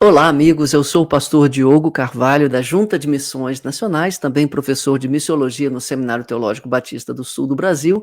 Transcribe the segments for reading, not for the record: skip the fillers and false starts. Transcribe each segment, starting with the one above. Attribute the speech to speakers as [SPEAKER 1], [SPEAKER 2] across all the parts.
[SPEAKER 1] Olá, amigos. Eu sou o pastor Diogo Carvalho, da Junta de Missões Nacionais, também professor de Missiologia no Seminário Teológico Batista do Sul do Brasil.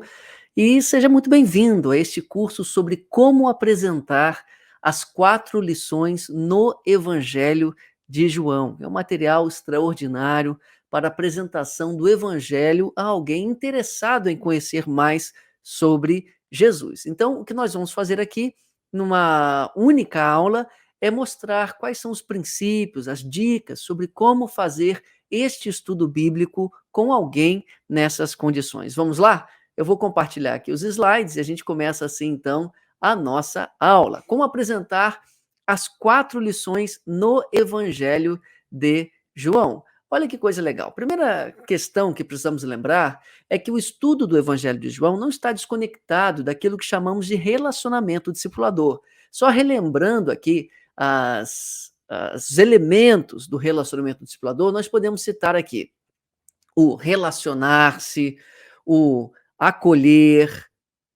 [SPEAKER 1] E seja muito bem-vindo a este curso sobre como apresentar as 4 lições no Evangelho de João. É um material extraordinário para a apresentação do Evangelho a alguém interessado em conhecer mais sobre Jesus. Então, o que nós vamos fazer aqui, numa única aula, é mostrar quais são os princípios, as dicas sobre como fazer este estudo bíblico com alguém nessas condições. Vamos lá? Eu vou compartilhar aqui os slides e a gente começa assim, então, a nossa aula. Como apresentar as 4 lições no Evangelho de João. Olha que coisa legal. Primeira questão que precisamos lembrar é que o estudo do Evangelho de João não está desconectado daquilo que chamamos de relacionamento discipulador. Só relembrando aqui os elementos do relacionamento discipulador, nós podemos citar aqui o relacionar-se, o acolher,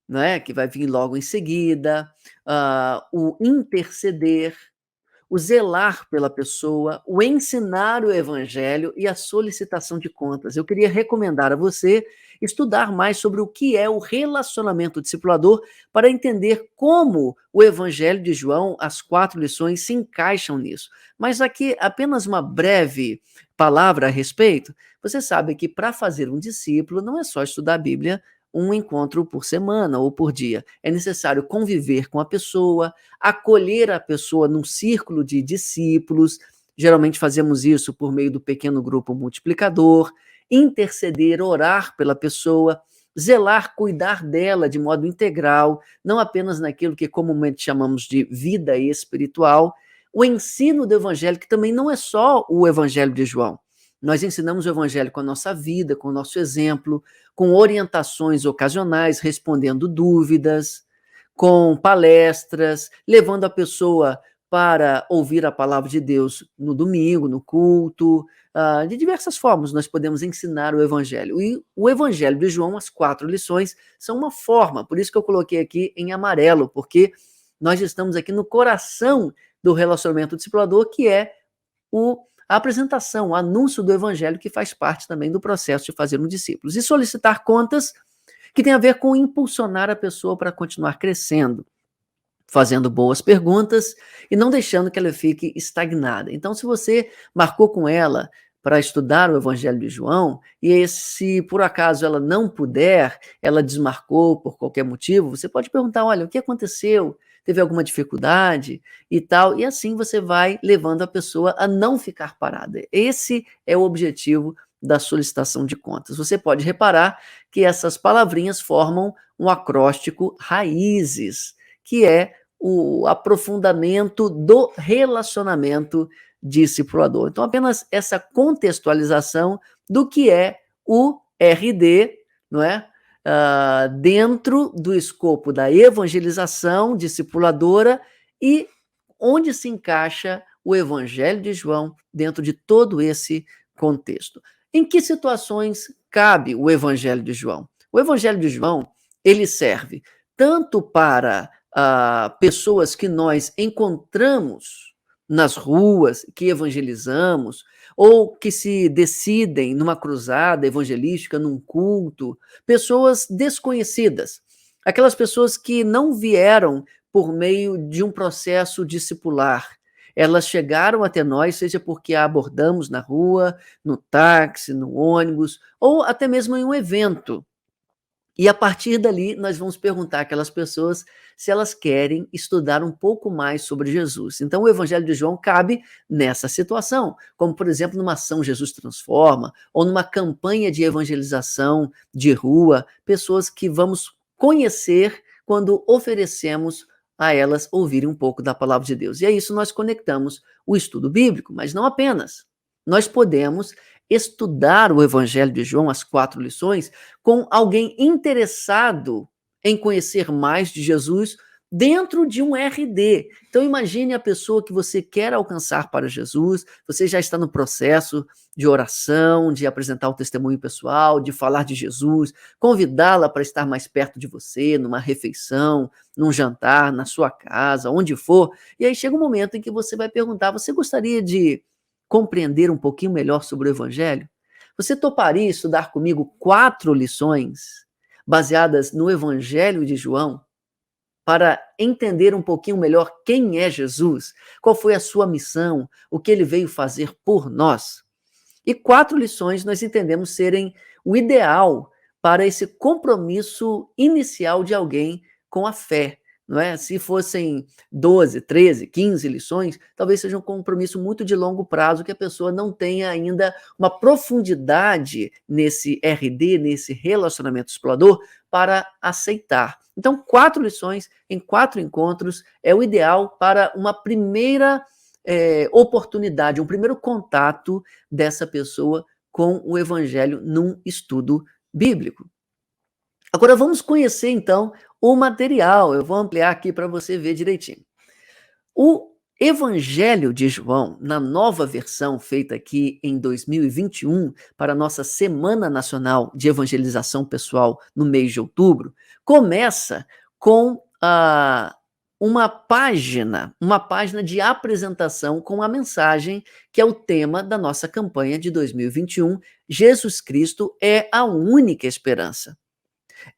[SPEAKER 1] né, que vai vir logo em seguida, o interceder, o zelar pela pessoa, o ensinar o evangelho e a solicitação de contas. Eu queria recomendar a você estudar mais sobre o que é o relacionamento discipulador para entender como o evangelho de João, as 4 lições, se encaixam nisso. Mas aqui apenas uma breve palavra a respeito. Você sabe que para fazer um discípulo não é só estudar a Bíblia um encontro por semana ou por dia. É necessário conviver com a pessoa, acolher a pessoa num círculo de discípulos. Geralmente fazemos isso por meio do pequeno grupo multiplicador, interceder, orar pela pessoa, zelar, cuidar dela de modo integral, não apenas naquilo que comumente chamamos de vida espiritual. O ensino do evangelho, que também não é só o evangelho de João. Nós ensinamos o evangelho com a nossa vida, com o nosso exemplo, com orientações ocasionais, respondendo dúvidas, com palestras, levando a pessoa para ouvir a palavra de Deus no domingo, no culto. De diversas formas nós podemos ensinar o evangelho. E o evangelho de João, as 4 lições, são uma forma, por isso que eu coloquei aqui em amarelo, porque nós estamos aqui no coração do relacionamento discipulador, que é a apresentação, o anúncio do evangelho, que faz parte também do processo de fazer um discípulo. E solicitar contas, que tem a ver com impulsionar a pessoa para continuar crescendo, fazendo boas perguntas e não deixando que ela fique estagnada. Então, se você marcou com ela para estudar o Evangelho de João, e se por acaso ela não puder, ela desmarcou por qualquer motivo, você pode perguntar, olha, o que aconteceu? Teve alguma dificuldade e tal? E assim você vai levando a pessoa a não ficar parada. Esse é o objetivo da solicitação de contas. Você pode reparar que essas palavrinhas formam um acróstico raízes, que é o aprofundamento do relacionamento discipulador. Então, apenas essa contextualização do que é o RD, não é? Dentro do escopo da evangelização discipuladora e onde se encaixa o Evangelho de João dentro de todo esse contexto. Em que situações cabe o Evangelho de João? O Evangelho de João, ele serve tanto para pessoas que nós encontramos nas ruas, que evangelizamos, ou que se decidem numa cruzada evangelística, num culto, pessoas desconhecidas, aquelas pessoas que não vieram por meio de um processo discipular. Elas chegaram até nós, seja porque a abordamos na rua, no táxi, no ônibus, ou até mesmo em um evento. E a partir dali, nós vamos perguntar àquelas pessoas se elas querem estudar um pouco mais sobre Jesus. Então, o Evangelho de João cabe nessa situação, como, por exemplo, numa ação Jesus Transforma, ou numa campanha de evangelização de rua, pessoas que vamos conhecer quando oferecemos a elas ouvirem um pouco da palavra de Deus. E é isso nós conectamos o estudo bíblico, mas não apenas. Nós podemos estudar o Evangelho de João, as 4 lições, com alguém interessado em conhecer mais de Jesus dentro de um RD. Então imagine a pessoa que você quer alcançar para Jesus, você já está no processo de oração, de apresentar o testemunho pessoal, de falar de Jesus, convidá-la para estar mais perto de você, numa refeição, num jantar, na sua casa, onde for, e aí chega um momento em que você vai perguntar: você gostaria de compreender um pouquinho melhor sobre o Evangelho? Você toparia estudar comigo 4 lições baseadas no Evangelho de João, para entender um pouquinho melhor quem é Jesus, qual foi a sua missão, o que ele veio fazer por nós? E 4 lições nós entendemos serem o ideal para esse compromisso inicial de alguém com a fé, não é? Se fossem 12, 13, 15 lições, talvez seja um compromisso muito de longo prazo, que a pessoa não tenha ainda uma profundidade nesse RD, nesse relacionamento explorador, para aceitar. Então, 4 lições em 4 encontros é o ideal para uma primeira oportunidade, um primeiro contato dessa pessoa com o Evangelho num estudo bíblico. Agora vamos conhecer então o material. Eu vou ampliar aqui para você ver direitinho. O Evangelho de João, na nova versão feita aqui em 2021, para a nossa Semana Nacional de Evangelização Pessoal no mês de outubro, começa com uma página de apresentação com a mensagem que é o tema da nossa campanha de 2021, Jesus Cristo é a única esperança.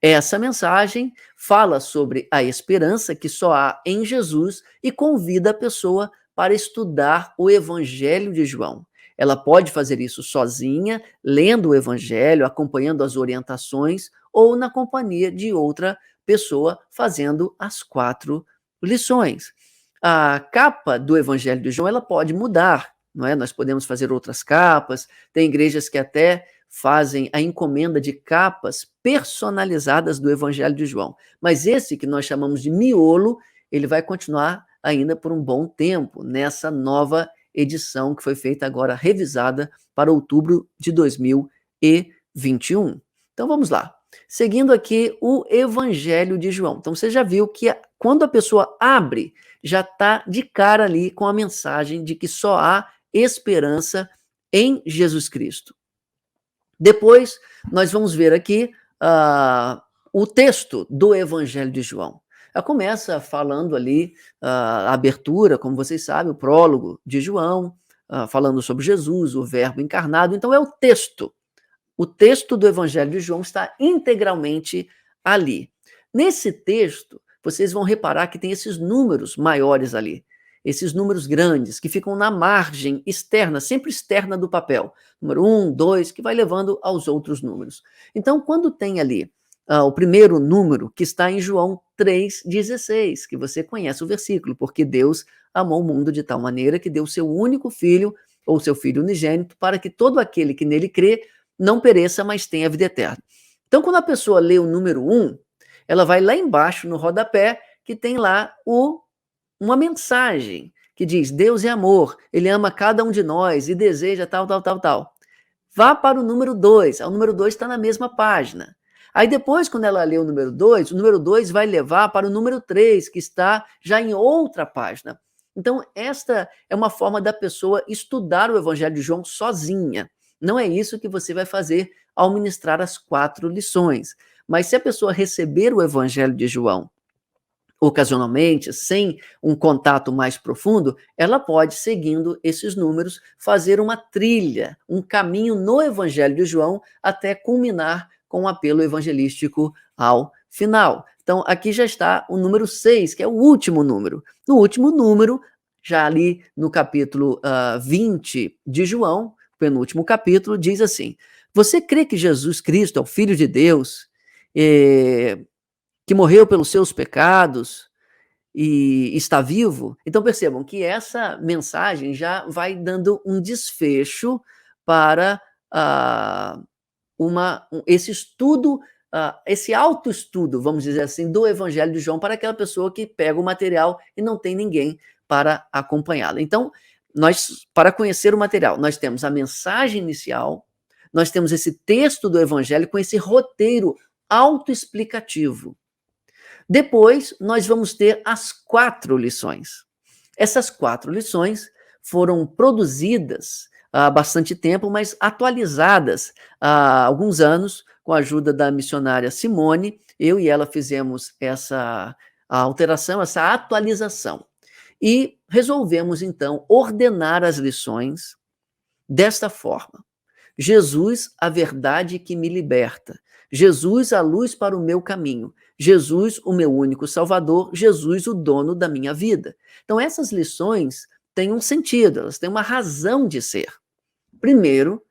[SPEAKER 1] Essa mensagem fala sobre a esperança que só há em Jesus e convida a pessoa para estudar o Evangelho de João. Ela pode fazer isso sozinha, lendo o Evangelho, acompanhando as orientações, ou na companhia de outra pessoa, fazendo as 4 lições. A capa do Evangelho de João ela pode mudar, não é? Nós podemos fazer outras capas, tem igrejas que até fazem a encomenda de capas personalizadas do Evangelho de João. Mas esse que nós chamamos de miolo, ele vai continuar ainda por um bom tempo nessa nova edição que foi feita agora, revisada para outubro de 2021. Então vamos lá. Seguindo aqui o Evangelho de João. Então você já viu que quando a pessoa abre, já está de cara ali com a mensagem de que só há esperança em Jesus Cristo. Depois, nós vamos ver aqui o texto do Evangelho de João. Ela começa falando ali a abertura, como vocês sabem, o prólogo de João, falando sobre Jesus, o Verbo encarnado. Então, é o texto. O texto do Evangelho de João está integralmente ali. Nesse texto, vocês vão reparar que tem esses números maiores ali. Esses números grandes que ficam na margem externa, sempre externa do papel. Número 1, 2, que vai levando aos outros números. Então, quando tem ali o primeiro número, que está em João 3,16, que você conhece o versículo, porque Deus amou o mundo de tal maneira que deu o seu único filho, ou seu filho unigênito, para que todo aquele que nele crê não pereça, mas tenha vida eterna. Então, quando a pessoa lê o número 1, ela vai lá embaixo no rodapé, que tem lá uma mensagem que diz: Deus é amor, Ele ama cada um de nós e deseja tal, tal, tal, tal. Vá para o número 2, o número 2 está na mesma página. Aí depois, quando ela lê o número 2 vai levar para o número 3, que está já em outra página. Então, esta é uma forma da pessoa estudar o Evangelho de João sozinha. Não é isso que você vai fazer ao ministrar as 4 lições. Mas se a pessoa receber o Evangelho de João ocasionalmente, sem um contato mais profundo, ela pode, seguindo esses números, fazer uma trilha, um caminho no Evangelho de João até culminar com um apelo evangelístico ao final. Então, aqui já está o número 6, que é o último número. No último número, já ali no capítulo 20 de João, penúltimo capítulo, diz assim: você crê que Jesus Cristo é o Filho de Deus, que morreu pelos seus pecados e está vivo? Então percebam que essa mensagem já vai dando um desfecho para esse estudo, esse autoestudo, vamos dizer assim, do Evangelho de João para aquela pessoa que pega o material e não tem ninguém para acompanhá-la. Então, para conhecer o material, nós temos a mensagem inicial, nós temos esse texto do Evangelho com esse roteiro autoexplicativo. Depois, nós vamos ter as 4 lições. Essas 4 lições foram produzidas há bastante tempo, mas atualizadas há alguns anos, com a ajuda da missionária Simone. Eu e ela fizemos essa alteração, essa atualização. E resolvemos, então, ordenar as lições desta forma: Jesus, a verdade que me liberta. Jesus, a luz para o meu caminho. Jesus, o meu único Salvador. Jesus, o dono da minha vida. Então, essas lições têm um sentido, elas têm uma razão de ser. Primeiro,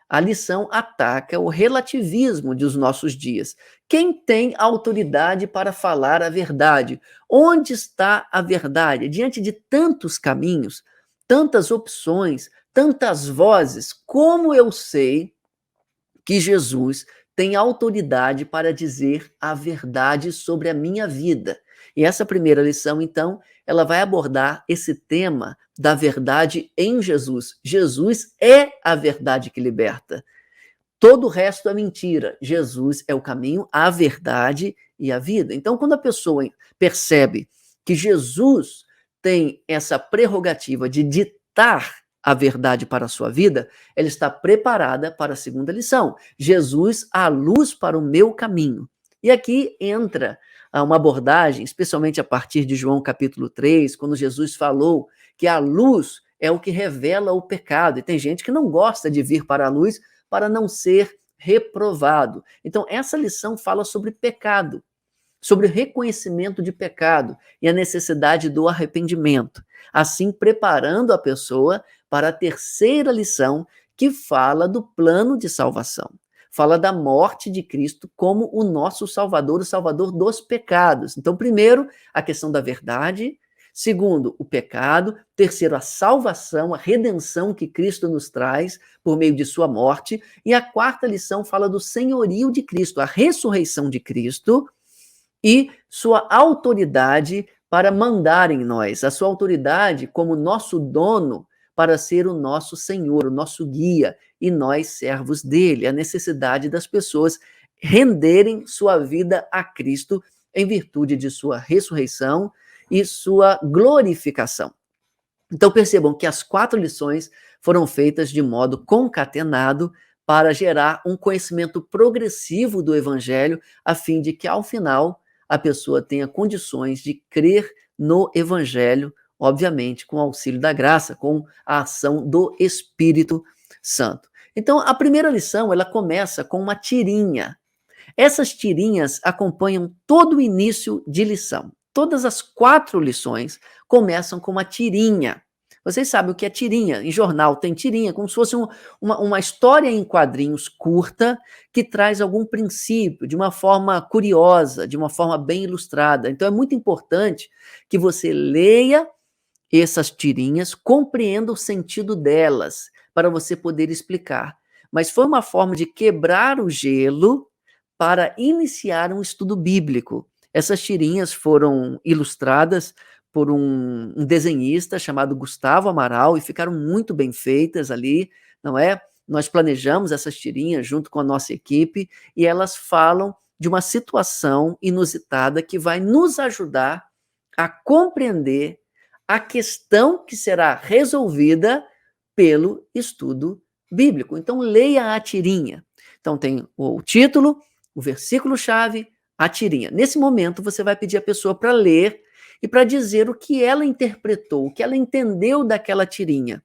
[SPEAKER 1] a lição ataca o relativismo dos nossos dias. Quem tem autoridade para falar a verdade? Onde está a verdade? Diante de tantos caminhos, tantas opções, tantas vozes, como eu sei que Jesus tem autoridade para dizer a verdade sobre a minha vida? E essa primeira lição, então, ela vai abordar esse tema da verdade em Jesus. Jesus é a verdade que liberta. Todo o resto é mentira. Jesus é o caminho, a verdade e a vida. Então, quando a pessoa percebe que Jesus tem essa prerrogativa de ditar a verdade para a sua vida, ela está preparada para a segunda lição. Jesus, a luz para o meu caminho. E aqui entra uma abordagem, especialmente a partir de João capítulo 3, quando Jesus falou que a luz é o que revela o pecado. E tem gente que não gosta de vir para a luz para não ser reprovado. Então, essa lição fala sobre pecado, sobre reconhecimento de pecado e a necessidade do arrependimento, assim preparando a pessoa para a terceira lição, que fala do plano de salvação. Fala da morte de Cristo como o nosso Salvador, o Salvador dos pecados. Então, primeiro, a questão da verdade. Segundo, o pecado. Terceiro, a salvação, a redenção que Cristo nos traz por meio de sua morte. E a quarta lição fala do senhorio de Cristo, a ressurreição de Cristo e sua autoridade para mandar em nós, a sua autoridade como nosso dono para ser o nosso Senhor, o nosso guia, e nós servos dele, a necessidade das pessoas renderem sua vida a Cristo em virtude de sua ressurreição e sua glorificação. Então percebam que as 4 lições foram feitas de modo concatenado para gerar um conhecimento progressivo do Evangelho, a fim de que, ao final, a pessoa tenha condições de crer no Evangelho, obviamente com o auxílio da graça, com a ação do Espírito Santo. Então, a primeira lição, ela começa com uma tirinha. Essas tirinhas acompanham todo o início de lição. Todas as 4 lições começam com uma tirinha. Vocês sabem o que é tirinha? Em jornal tem tirinha, como se fosse uma história em quadrinhos curta que traz algum princípio de uma forma curiosa, de uma forma bem ilustrada. Então é muito importante que você leia essas tirinhas, compreenda o sentido delas, para você poder explicar. Mas foi uma forma de quebrar o gelo para iniciar um estudo bíblico. Essas tirinhas foram ilustradas por um desenhista chamado Gustavo Amaral e ficaram muito bem feitas ali, não é? Nós planejamos essas tirinhas junto com a nossa equipe e elas falam de uma situação inusitada que vai nos ajudar a compreender a questão que será resolvida pelo estudo bíblico. Então, leia a tirinha. Então, tem o título, o versículo-chave, a tirinha. Nesse momento, você vai pedir à pessoa para ler e para dizer o que ela interpretou, o que ela entendeu daquela tirinha.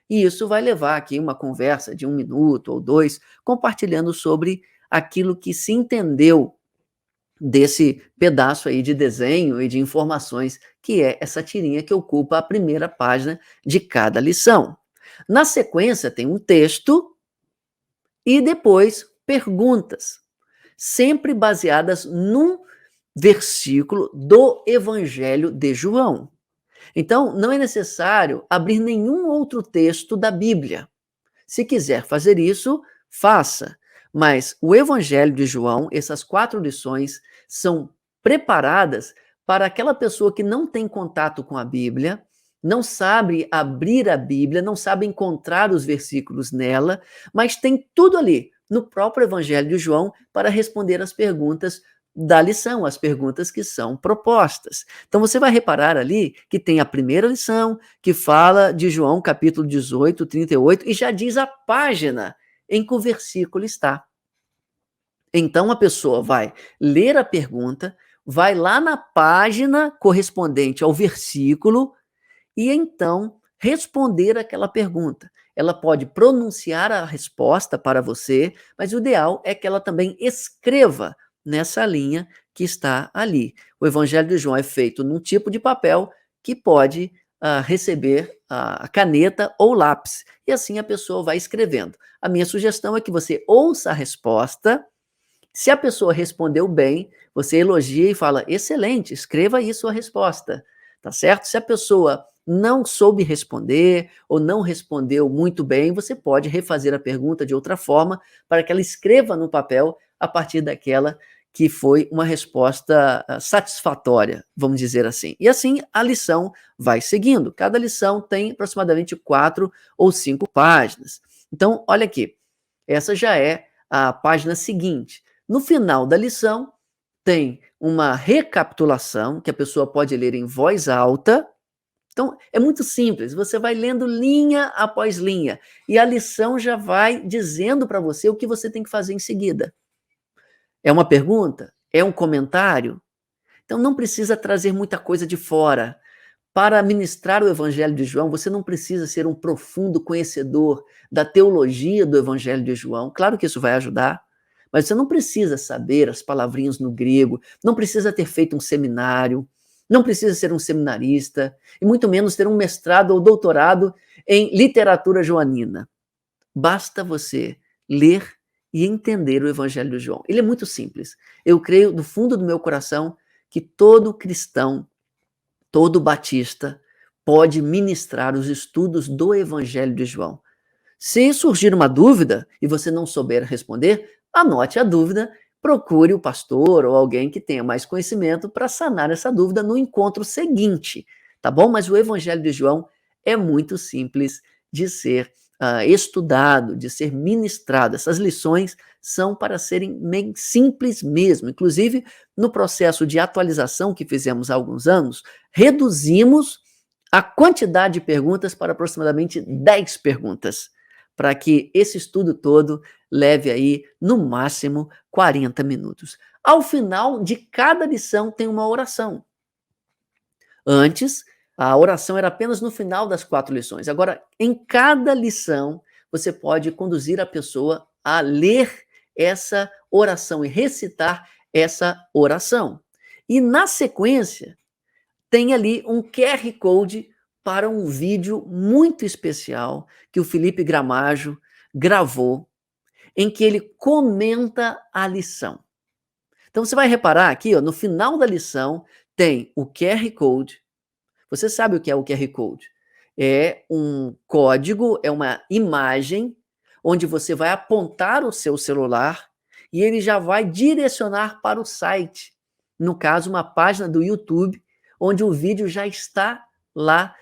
[SPEAKER 1] E isso vai levar aqui uma conversa de 1 minuto ou 2, compartilhando sobre aquilo que se entendeu desse pedaço aí de desenho e de informações, que é essa tirinha que ocupa a primeira página de cada lição. Na sequência, tem um texto e depois perguntas, sempre baseadas num versículo do Evangelho de João. Então, não é necessário abrir nenhum outro texto da Bíblia. Se quiser fazer isso, faça. Mas o Evangelho de João, essas 4 lições, são preparadas para aquela pessoa que não tem contato com a Bíblia, não sabe abrir a Bíblia, não sabe encontrar os versículos nela, mas tem tudo ali, no próprio Evangelho de João, para responder as perguntas da lição, as perguntas que são propostas. Então você vai reparar ali que tem a primeira lição, que fala de João capítulo 18, 38, e já diz a página em que o versículo está. Então a pessoa vai ler a pergunta, vai lá na página correspondente ao versículo e então responder aquela pergunta. Ela pode pronunciar a resposta para você, mas o ideal é que ela também escreva nessa linha que está ali. O Evangelho de João é feito num tipo de papel que pode receber a caneta ou lápis, e assim a pessoa vai escrevendo. A minha sugestão é que você ouça a resposta. Se a pessoa respondeu bem, você elogia e fala: excelente, escreva aí sua resposta, tá certo? Se a pessoa não soube responder ou não respondeu muito bem, você pode refazer a pergunta de outra forma para que ela escreva no papel a partir daquela que foi uma resposta satisfatória, vamos dizer assim. E assim a lição vai seguindo. Cada lição tem aproximadamente 4 ou 5 páginas. Então, olha aqui, essa já é a página seguinte. No final da lição, tem uma recapitulação que a pessoa pode ler em voz alta. Então, é muito simples, você vai lendo linha após linha e a lição já vai dizendo para você o que você tem que fazer em seguida. É uma pergunta? É um comentário? Então, não precisa trazer muita coisa de fora. Para ministrar o Evangelho de João, você não precisa ser um profundo conhecedor da teologia do Evangelho de João. Claro que isso vai ajudar, mas você não precisa saber as palavrinhas no grego, não precisa ter feito um seminário, não precisa ser um seminarista, e muito menos ter um mestrado ou doutorado em literatura joanina. Basta você ler e entender o Evangelho de João. Ele é muito simples. Eu creio do fundo do meu coração que todo cristão, todo batista pode ministrar os estudos do Evangelho de João. Se surgir uma dúvida e você não souber responder, anote a dúvida, procure o pastor ou alguém que tenha mais conhecimento para sanar essa dúvida no encontro seguinte, tá bom? Mas o Evangelho de João é muito simples de ser estudado, de ser ministrado. Essas lições são para serem bem simples mesmo. Inclusive, no processo de atualização que fizemos há alguns anos, reduzimos a quantidade de perguntas para aproximadamente 10 perguntas, para que esse estudo todo leve aí, no máximo, 40 minutos. Ao final de cada lição tem uma oração. Antes, a oração era apenas no final das 4 lições. Agora, em cada lição, você pode conduzir a pessoa a ler essa oração e recitar essa oração. E na sequência, tem ali um QR Code para um vídeo muito especial que o Felipe Gramajo gravou, em que ele comenta a lição. Então você vai reparar aqui, ó, no final da lição tem o QR Code. Você sabe o que é o QR Code? É um código, é uma imagem onde você vai apontar o seu celular e ele já vai direcionar para o site. No caso, uma página do YouTube, onde o vídeo já está lá,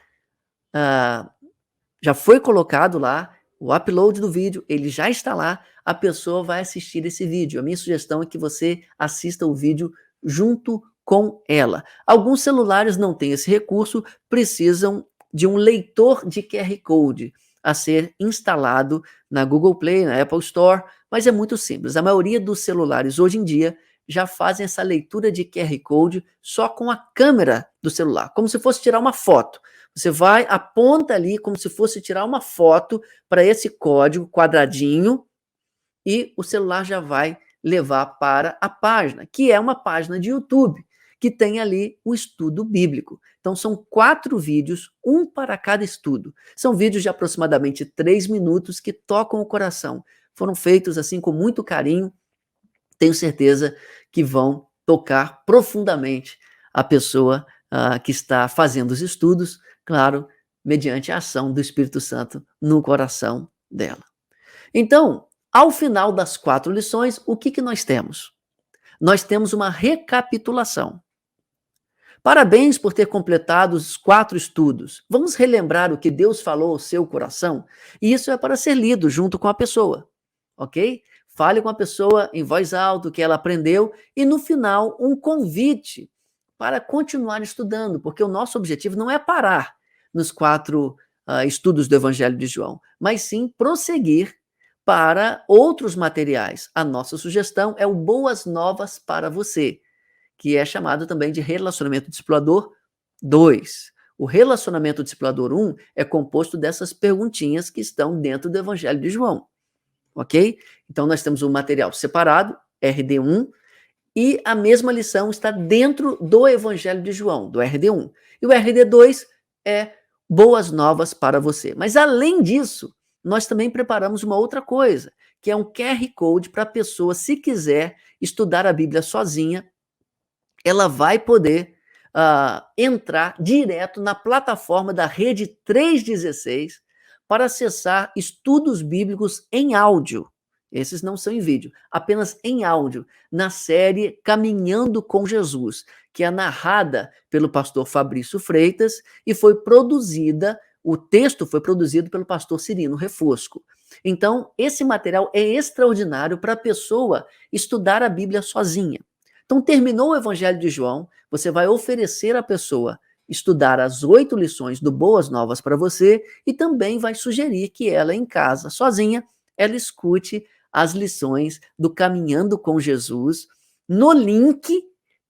[SPEAKER 1] já foi colocado lá, o upload do vídeo, ele já está lá, a pessoa vai assistir esse vídeo. A minha sugestão é que você assista o vídeo junto com ela. Alguns celulares não têm esse recurso, precisam de um leitor de QR Code a ser instalado na Google Play, na Apple Store, mas é muito simples. A maioria dos celulares hoje em dia já fazem essa leitura de QR Code só com a câmera do celular, como se fosse tirar uma foto. Você vai, aponta ali como se fosse tirar uma foto para esse código quadradinho e o celular já vai levar para a página, que é uma página de YouTube, que tem ali o estudo bíblico. Então são 4 vídeos, um para cada estudo. São vídeos de aproximadamente 3 minutos que tocam o coração. Foram feitos assim com muito carinho. Tenho certeza que vão tocar profundamente a pessoa que está fazendo os estudos, claro, mediante a ação do Espírito Santo no coração dela. Então, ao final das 4 lições, o que nós temos? Nós temos uma recapitulação. Parabéns por ter completado os 4 estudos. Vamos relembrar o que Deus falou ao seu coração? E isso é para ser lido junto com a pessoa, ok? Fale com a pessoa em voz alta o que ela aprendeu e, no final, um convite para continuar estudando, porque o nosso objetivo não é parar nos 4 estudos do Evangelho de João, mas sim prosseguir para outros materiais. A nossa sugestão é o Boas Novas para Você, que é chamado também de Relacionamento Discipulador 2. O Relacionamento Discipulador 1 é composto dessas perguntinhas que estão dentro do Evangelho de João, ok? Então, nós temos um material separado, RD1, e a mesma lição está dentro do Evangelho de João, do RD1. E o RD2 é Boas Novas para Você. Mas, além disso, nós também preparamos uma outra coisa, que é um QR Code para a pessoa, se quiser estudar a Bíblia sozinha, ela vai poder entrar direto na plataforma da Rede 316 para acessar estudos bíblicos em áudio. Esses não são em vídeo, apenas em áudio, na série Caminhando com Jesus, que é narrada pelo pastor Fabrício Freitas e foi produzida, o texto foi produzido pelo pastor Cirino Refosco. Então, esse material é extraordinário para a pessoa estudar a Bíblia sozinha. Então, terminou o Evangelho de João, você vai oferecer à pessoa estudar as 8 lições do Boas Novas para Você e também vai sugerir que ela, em casa, sozinha, ela escute as lições do Caminhando com Jesus no link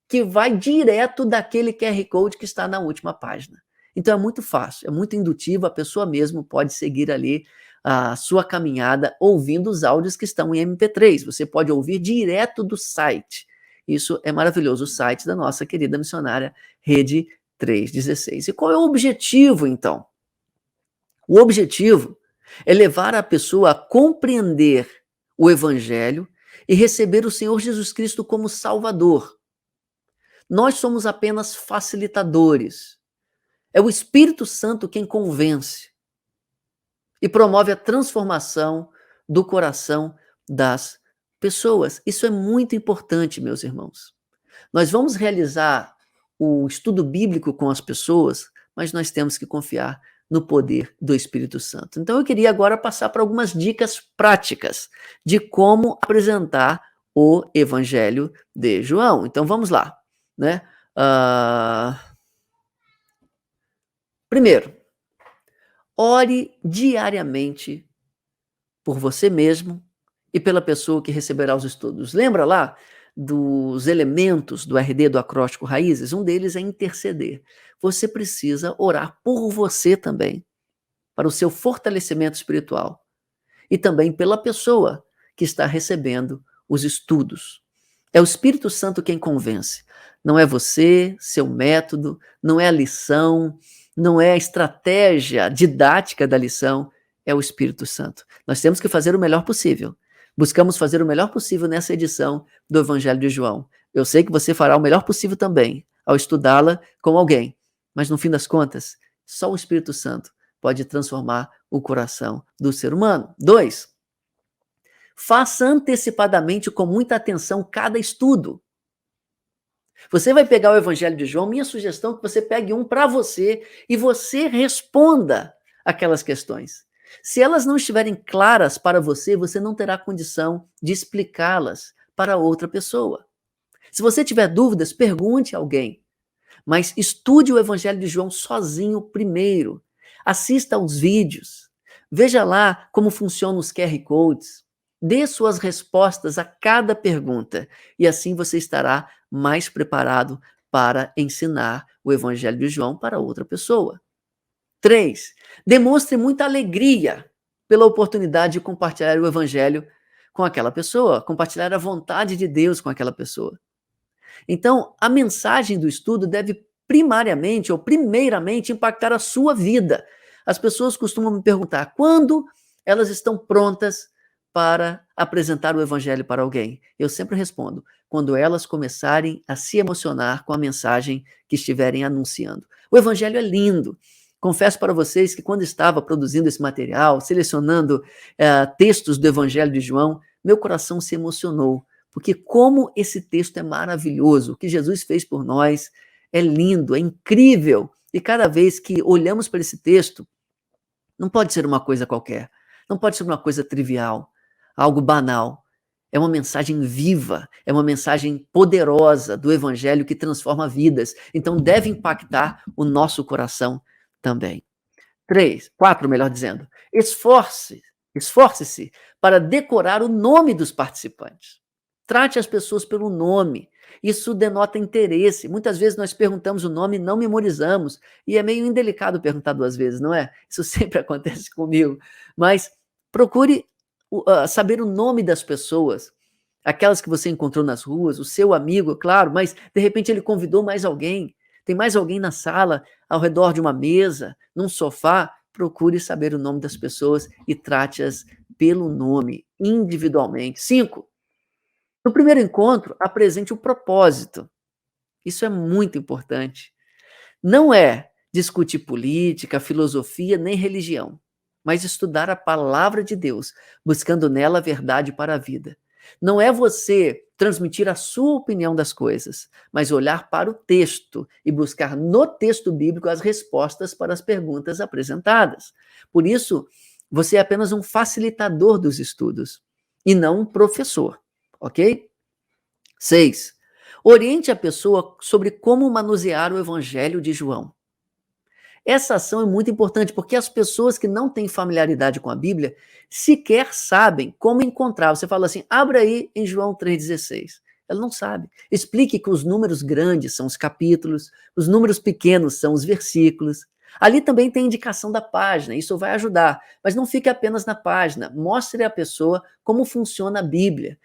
[SPEAKER 1] que vai direto daquele QR Code que está na última página. Então, é muito fácil, é muito indutivo, a pessoa mesmo pode seguir ali a sua caminhada ouvindo os áudios que estão em MP3. Você pode ouvir direto do site. Isso é maravilhoso, o site da nossa querida missionária Rede 316. E qual é o objetivo, então? O objetivo é levar a pessoa a compreender o Evangelho e receber o Senhor Jesus Cristo como Salvador. Nós somos apenas facilitadores. É o Espírito Santo quem convence e promove a transformação do coração das pessoas. Isso é muito importante, meus irmãos. Nós vamos realizar o estudo bíblico com as pessoas, mas nós temos que confiar no poder do Espírito Santo. Então eu queria agora passar para algumas dicas práticas de como apresentar o Evangelho de João. Então vamos lá, né? Primeiro, ore diariamente por você mesmo e pela pessoa que receberá os estudos. Lembra lá dos elementos do RD, do acróstico Raízes? Um deles é interceder. Você precisa orar por você também, para o seu fortalecimento espiritual. E também pela pessoa que está recebendo os estudos. É o Espírito Santo quem convence. Não é você, seu método, não é a lição, não é a estratégia didática da lição, é o Espírito Santo. Nós temos que fazer o melhor possível. Buscamos fazer o melhor possível nessa edição do Evangelho de João. Eu sei que você fará o melhor possível também ao estudá-la com alguém, mas no fim das contas, só o Espírito Santo pode transformar o coração do ser humano. 2, faça antecipadamente com muita atenção cada estudo. Você vai pegar o Evangelho de João, minha sugestão é que você pegue um para você e você responda aquelas questões. Se elas não estiverem claras para você, você não terá condição de explicá-las para outra pessoa. Se você tiver dúvidas, pergunte a alguém, mas estude o Evangelho de João sozinho primeiro. Assista aos vídeos, veja lá como funcionam os QR Codes, dê suas respostas a cada pergunta e assim você estará mais preparado para ensinar o Evangelho de João para outra pessoa. 3, demonstre muita alegria pela oportunidade de compartilhar o Evangelho com aquela pessoa, compartilhar a vontade de Deus com aquela pessoa. Então, a mensagem do estudo deve primariamente ou primeiramente impactar a sua vida. As pessoas costumam me perguntar quando elas estão prontas para apresentar o Evangelho para alguém. Eu sempre respondo, quando elas começarem a se emocionar com a mensagem que estiverem anunciando. O Evangelho é lindo. Confesso para vocês que quando estava produzindo esse material, selecionando textos do Evangelho de João, meu coração se emocionou, porque como esse texto é maravilhoso, o que Jesus fez por nós é lindo, é incrível, e cada vez que olhamos para esse texto, não pode ser uma coisa qualquer, não pode ser uma coisa trivial, algo banal. É uma mensagem viva, é uma mensagem poderosa do evangelho que transforma vidas. Então deve impactar o nosso coração também. 3, 4, melhor dizendo. Esforce-se para decorar o nome dos participantes. Trate as pessoas pelo nome. Isso denota interesse. Muitas vezes nós perguntamos o nome e não memorizamos. E é meio indelicado perguntar 2 vezes, não é? Isso sempre acontece comigo. Mas procure saber o nome das pessoas. Aquelas que você encontrou nas ruas, o seu amigo, claro, mas de repente ele convidou mais alguém. Tem mais alguém na sala, ao redor de uma mesa, num sofá. Procure saber o nome das pessoas e trate-as pelo nome, individualmente. 5. No primeiro encontro, apresente o propósito. Isso é muito importante. Não é discutir política, filosofia, nem religião, mas estudar a palavra de Deus, buscando nela a verdade para a vida. Não é você transmitir a sua opinião das coisas, mas olhar para o texto e buscar no texto bíblico as respostas para as perguntas apresentadas. Por isso, você é apenas um facilitador dos estudos e não um professor, ok? 6. Oriente a pessoa sobre como manusear o Evangelho de João. Essa ação é muito importante porque as pessoas que não têm familiaridade com a Bíblia sequer sabem como encontrar. Você fala assim, abra aí em João 3,16. Ela não sabe. Explique que os números grandes são os capítulos, os números pequenos são os versículos. Ali também tem indicação da página, isso vai ajudar. Mas não fique apenas na página. Mostre à pessoa como funciona a Bíblia,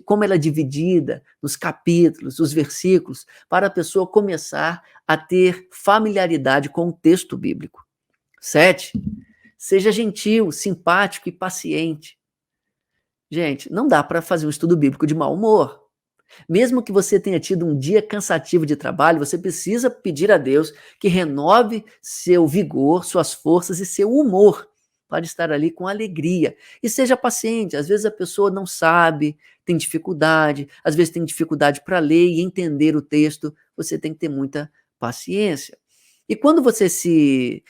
[SPEAKER 1] como ela é dividida nos capítulos, os versículos, para a pessoa começar a ter familiaridade com o texto bíblico. 7. Seja gentil, simpático e paciente. Gente, não dá para fazer um estudo bíblico de mau humor. Mesmo que você tenha tido um dia cansativo de trabalho, você precisa pedir a Deus que renove seu vigor, suas forças e seu humor para estar ali com alegria. E seja paciente. Às vezes a pessoa não sabe, tem dificuldade, às vezes tem dificuldade para ler e entender o texto. Você tem que ter muita paciência. E quando você se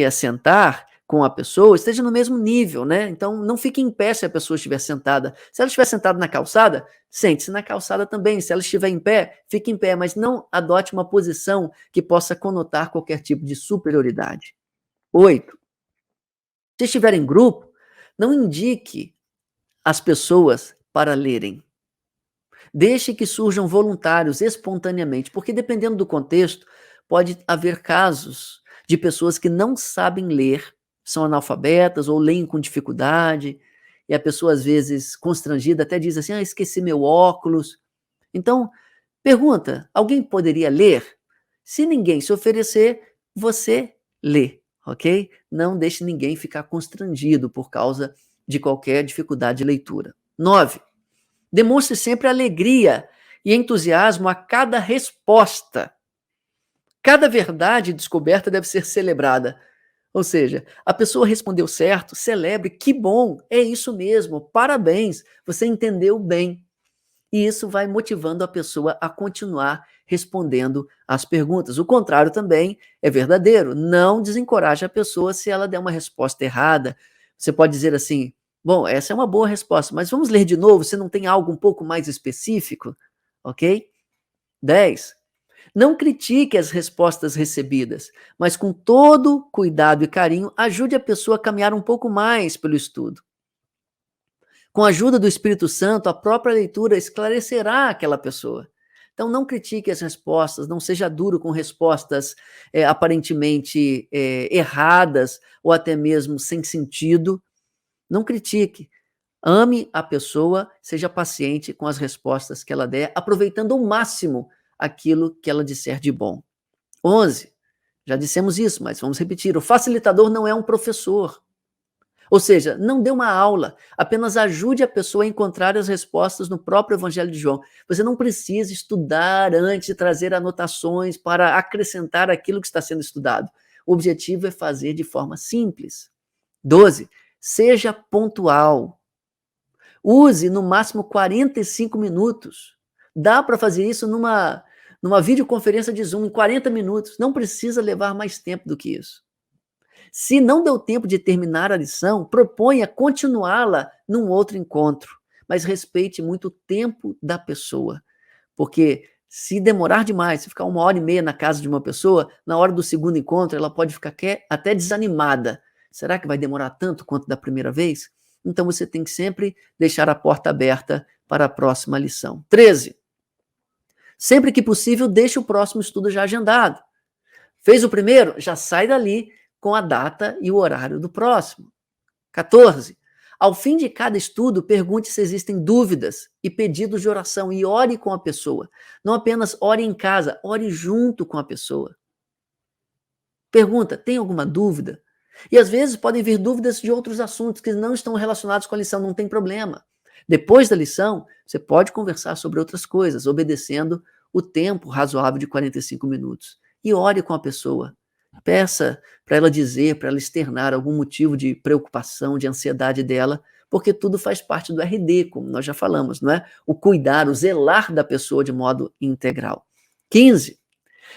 [SPEAKER 1] assentar com a pessoa, esteja no mesmo nível, né? Então, não fique em pé se a pessoa estiver sentada. Se ela estiver sentada na calçada, sente-se na calçada também. Se ela estiver em pé, fique em pé, mas não adote uma posição que possa conotar qualquer tipo de superioridade. 8. Se estiver em grupo, não indique as pessoas para lerem. Deixe que surjam voluntários espontaneamente, porque dependendo do contexto, pode haver casos de pessoas que não sabem ler, são analfabetas ou leem com dificuldade, e a pessoa às vezes constrangida até diz assim, esqueci meu óculos. Então, pergunta, alguém poderia ler? Se ninguém se oferecer, você lê, ok? Não deixe ninguém ficar constrangido por causa de qualquer dificuldade de leitura. 9. Demonstre sempre alegria e entusiasmo a cada resposta. Cada verdade descoberta deve ser celebrada. Ou seja, a pessoa respondeu certo, celebre, que bom, é isso mesmo, parabéns, você entendeu bem. E isso vai motivando a pessoa a continuar respondendo às perguntas. O contrário também é verdadeiro. Não desencoraje a pessoa se ela der uma resposta errada. Você pode dizer assim, bom, essa é uma boa resposta, mas vamos ler de novo, você não tem algo um pouco mais específico? Ok? 10. Não critique as respostas recebidas, mas com todo cuidado e carinho, ajude a pessoa a caminhar um pouco mais pelo estudo. Com a ajuda do Espírito Santo, a própria leitura esclarecerá aquela pessoa. Então, não critique as respostas, não seja duro com respostas aparentemente erradas ou até mesmo sem sentido. Não critique. Ame a pessoa, seja paciente com as respostas que ela der, aproveitando ao máximo aquilo que ela disser de bom. 11. Já dissemos isso, mas vamos repetir. O facilitador não é um professor. Ou seja, não dê uma aula, apenas ajude a pessoa a encontrar as respostas no próprio Evangelho de João. Você não precisa estudar antes e trazer anotações para acrescentar aquilo que está sendo estudado. O objetivo é fazer de forma simples. 12. Seja pontual. Use no máximo 45 minutos. Dá para fazer isso numa videoconferência de Zoom em 40 minutos. Não precisa levar mais tempo do que isso. Se não deu tempo de terminar a lição, proponha continuá-la num outro encontro, mas respeite muito o tempo da pessoa. Porque se demorar demais, se ficar 1h30 na casa de uma pessoa, na hora do segundo encontro ela pode ficar até desanimada. Será que vai demorar tanto quanto da primeira vez? Então você tem que sempre deixar a porta aberta para a próxima lição. 13. Sempre que possível, deixe o próximo estudo já agendado. Fez o primeiro? Já sai dali com a data e o horário do próximo. 14. Ao fim de cada estudo, pergunte se existem dúvidas e pedidos de oração e ore com a pessoa. Não apenas ore em casa, ore junto com a pessoa. Pergunta, tem alguma dúvida? E às vezes podem vir dúvidas de outros assuntos que não estão relacionados com a lição, não tem problema. Depois da lição, você pode conversar sobre outras coisas, obedecendo o tempo razoável de 45 minutos. E ore com a pessoa. Peça para ela dizer, para ela externar algum motivo de preocupação, de ansiedade dela, porque tudo faz parte do RD, como nós já falamos, não é? O cuidar, o zelar da pessoa de modo integral. 15.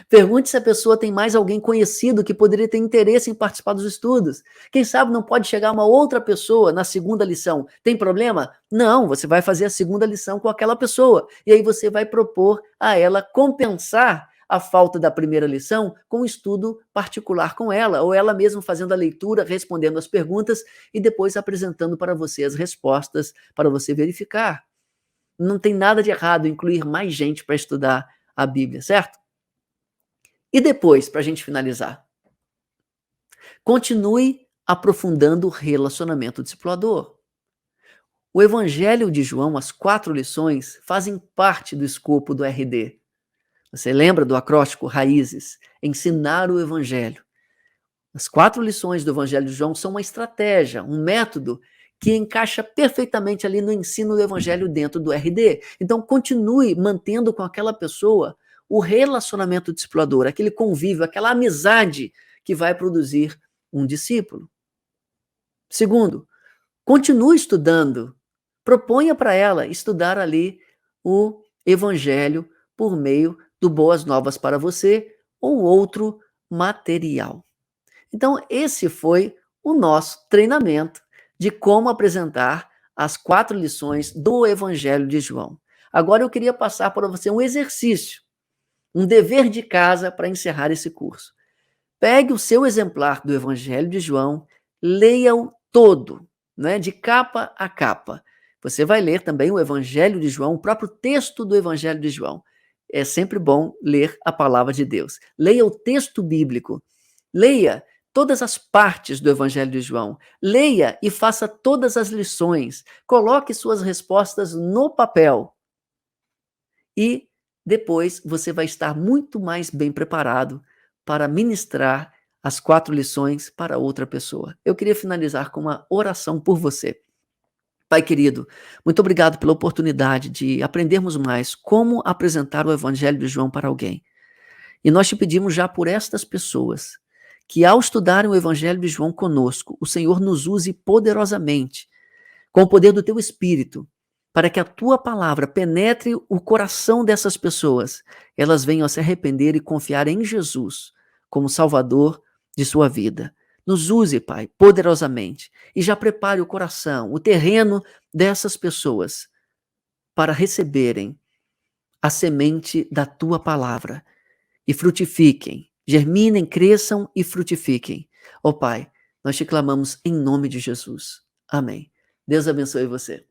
[SPEAKER 1] Pergunte se a pessoa tem mais alguém conhecido que poderia ter interesse em participar dos estudos. Quem sabe não pode chegar uma outra pessoa na segunda lição. Tem problema? Não, você vai fazer a segunda lição com aquela pessoa. E aí você vai propor a ela compensar a falta da primeira lição com um estudo particular com ela, ou ela mesma fazendo a leitura, respondendo as perguntas e depois apresentando para você as respostas para você verificar. Não tem nada de errado incluir mais gente para estudar a Bíblia, certo? E depois, para a gente finalizar, continue aprofundando o relacionamento discipulador. O Evangelho de João, as 4 lições, fazem parte do escopo do RD. Você lembra do acróstico Raízes? Ensinar o Evangelho. As 4 lições do Evangelho de João são uma estratégia, um método que encaixa perfeitamente ali no ensino do Evangelho dentro do RD. Então, continue mantendo com aquela pessoa o relacionamento discipulador, aquele convívio, aquela amizade que vai produzir um discípulo. Segundo, continue estudando. Proponha para ela estudar ali o Evangelho por meio do Boas Novas para Você ou outro material. Então, esse foi o nosso treinamento de como apresentar as 4 lições do Evangelho de João. Agora eu queria passar para você um exercício, um dever de casa para encerrar esse curso. Pegue o seu exemplar do Evangelho de João, leia-o todo, né, de capa a capa. Você vai ler também o Evangelho de João, o próprio texto do Evangelho de João. É sempre bom ler a palavra de Deus. Leia o texto bíblico. Leia todas as partes do Evangelho de João. Leia e faça todas as lições. Coloque suas respostas no papel. E depois você vai estar muito mais bem preparado para ministrar as 4 lições para outra pessoa. Eu queria finalizar com uma oração por você. Pai querido, muito obrigado pela oportunidade de aprendermos mais como apresentar o Evangelho de João para alguém. E nós te pedimos já por estas pessoas, que ao estudarem o Evangelho de João conosco, o Senhor nos use poderosamente, com o poder do teu Espírito, para que a tua palavra penetre o coração dessas pessoas, elas venham a se arrepender e confiar em Jesus como Salvador de sua vida. Nos use, Pai, poderosamente, e já prepare o coração, o terreno dessas pessoas para receberem a semente da tua palavra e frutifiquem, germinem, cresçam e frutifiquem. Ó Pai, nós te clamamos em nome de Jesus. Amém. Deus abençoe você.